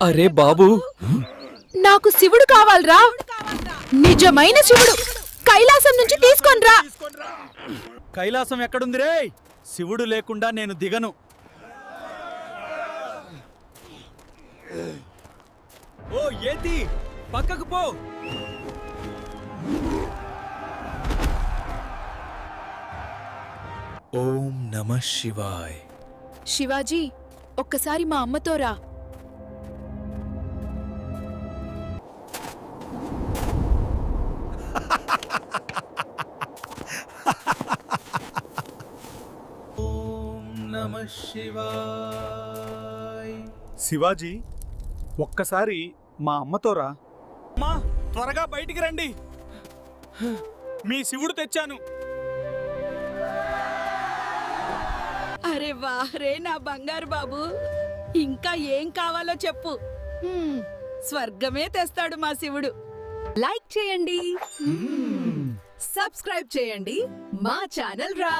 అరే బాబు, నాకు శివుడు కావాలరా, నిజమైన శివుడు. కైలాసం నుంచి తీసుకొనిరా. కైలాసం ఎక్కడుంది రే? శివుడు లేకుండా నేను దిగను. ఓ ఏతి, పక్కకు పో. ఓం నమః శివాయ్. శివాజీ, ఒక్కసారి మా అమ్మతో రా. ఓం నమః శివాయ్. శివాజీ, ఒక్కసారి మా అమ్మతో రా. అమ్మా, త్వరగా బయటికి రండి. మీ శివుడు తెచ్చాను. అరే వాహ్ రే నా బంగారు బాబు, ఇంకా ఏం కావాలో చెప్పు. స్వర్గమే తెస్తాడు మా శివుడు. లైక్ చేయండి, సబ్స్క్రైబ్ చేయండి మా ఛానల్ రా.